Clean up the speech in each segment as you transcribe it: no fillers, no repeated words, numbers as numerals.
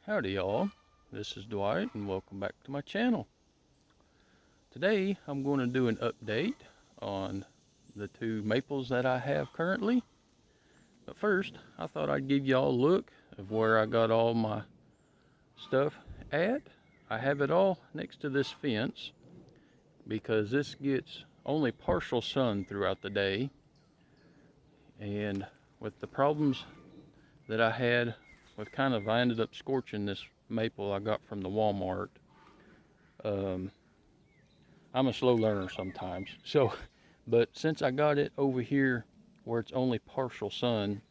Howdy y'all, this is Dwight and welcome back to my channel. Today I'm going to do an update on the two maples that I have currently. But first I thought I'd give y'all a look of where I got all my stuff at. I have it all next to this fence because this gets only partial sun throughout the day, and with the problems that I had with I ended up scorching this maple I got from the Walmart. I'm a slow learner sometimes, but since I got it over here where it's only partial sun,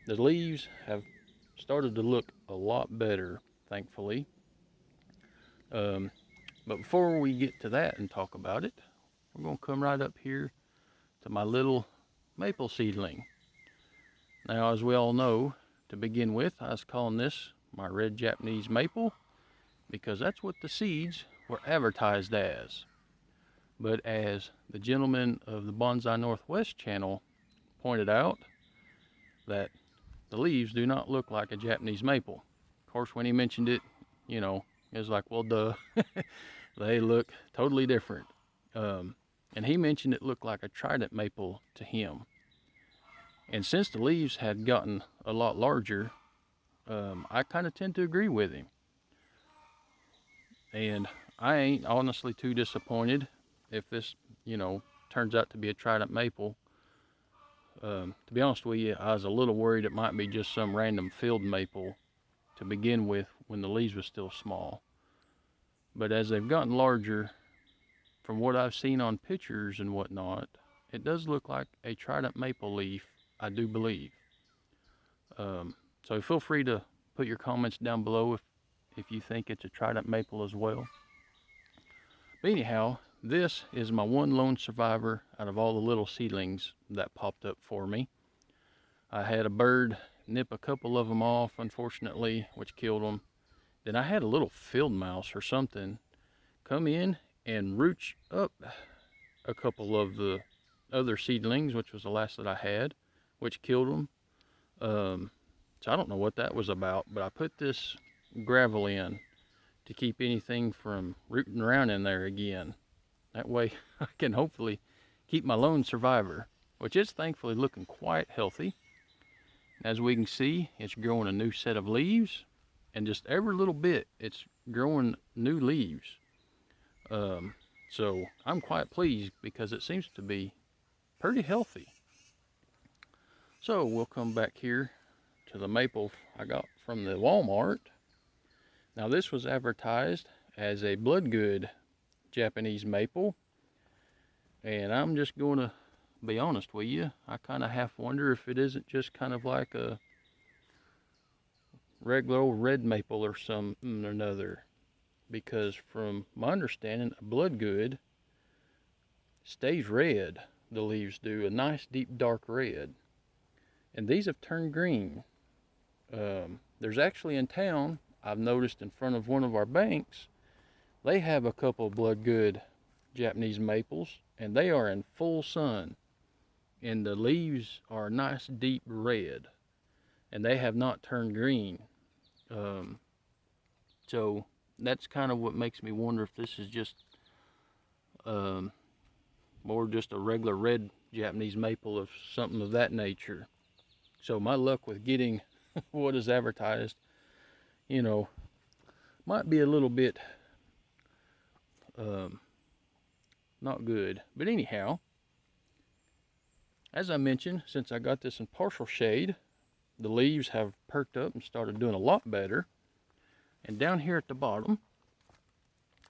the leaves have started to look a lot better, thankfully. But before we get to that and talk about it, we're going to come right up here to my little maple seedling. Now, as we all know, to begin with, I was calling this my red Japanese maple because that's what the seeds were advertised as. But as the gentleman of the Bonsai Northwest channel pointed out, that the leaves do not look like a Japanese maple. Of course, when he mentioned it, it was like, well, duh. They look totally different. And he mentioned it looked like a trident maple to him. And since the leaves had gotten a lot larger, I kind of tend to agree with him. And I ain't honestly too disappointed if this, turns out to be a trident maple. To be honest with you, I was a little worried it might be just some random field maple to begin with when the leaves were still small. But as they've gotten larger, from what I've seen on pictures and whatnot, it does look like a trident maple leaf, I do believe. So feel free to put your comments down below if you think it's a trident maple as well. But anyhow, this is my one lone survivor out of all the little seedlings that popped up for me. I had a bird nip a couple of them off, unfortunately, which killed them. Then I had a little field mouse or something come in and root up a couple of the other seedlings, which was the last that I had, which killed them. So I don't know what that was about, but I put this gravel in to keep anything from rooting around in there again. That way I can hopefully keep my lone survivor, which is thankfully looking quite healthy. As we can see, it's growing a new set of leaves, and just every little bit it's growing new leaves. So I'm quite pleased because it seems to be pretty healthy. So we'll come back here to the maple I got from the Walmart. Now this was advertised as a blood-good Japanese maple, and I'm just going to be honest with you, I kind of half wonder if it isn't just kind of like a regular old red maple or something or another, because from my understanding, a blood-good stays red. The leaves do a nice deep dark red, and these have turned green. There's actually in town, I've noticed in front of one of our banks, they have a couple of blood-good Japanese maples, and they are in full sun, and the leaves are a nice deep red, and they have not turned green. So that's kind of what makes me wonder if this is just more just a regular red Japanese maple or something of that nature. So my luck with getting what is advertised, might be a little bit not good. But anyhow, as I mentioned, since I got this in partial shade, the leaves have perked up and started doing a lot better. And down here at the bottom,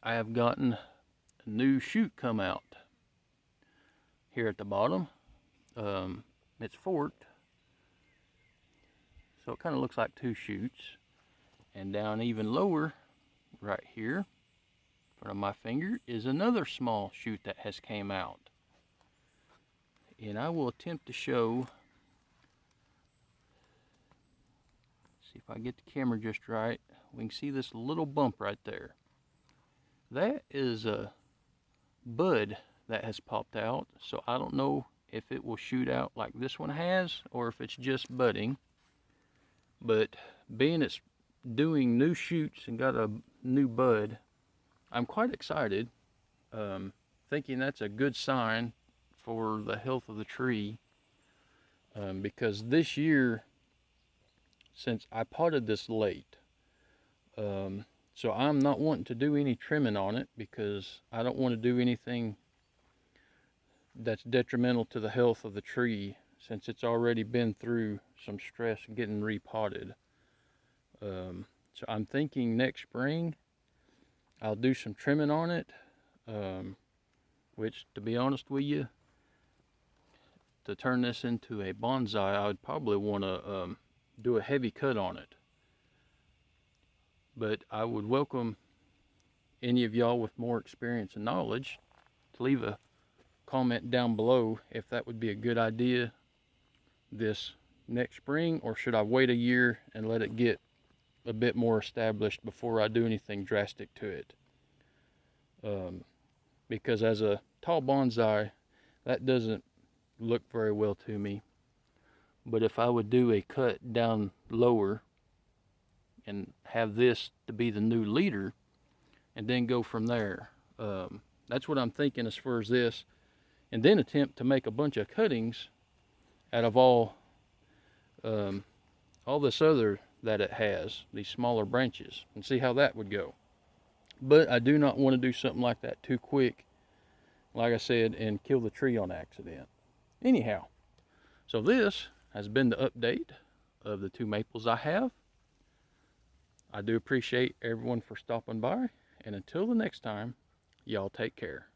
I have gotten a new shoot come out. Here at the bottom, it's forked, so it kind of looks like two shoots. And down even lower, right here, in front of my finger, is another small shoot that has came out. And I will attempt to show, see if I get the camera just right. We can see this little bump right there. That is a bud that has popped out, so I don't know if it will shoot out like this one has or if it's just budding. But being it's doing new shoots and got a new bud, I'm quite excited, thinking that's a good sign for the health of the tree, because this year, since I potted this late, so I'm not wanting to do any trimming on it because I don't want to do anything that's detrimental to the health of the tree since it's already been through some stress getting repotted. So I'm thinking next spring I'll do some trimming on it, which, to be honest with you, to turn this into a bonsai, I would probably want to do a heavy cut on it. But I would welcome any of y'all with more experience and knowledge to leave a comment down below if that would be a good idea this next spring, or should I wait a year and let it get a bit more established before I do anything drastic to it. Because as a tall bonsai, that doesn't look very well to me. But if I would do a cut down lower and have this to be the new leader and then go from there, that's what I'm thinking as far as this, and then attempt to make a bunch of cuttings out of all this other that it has, these smaller branches, and see how that would go. But I do not want to do something like that too quick, like I said, and kill the tree on accident. Anyhow, so this has been the update of the 2 maples I have. I do appreciate everyone for stopping by, and until the next time, y'all take care.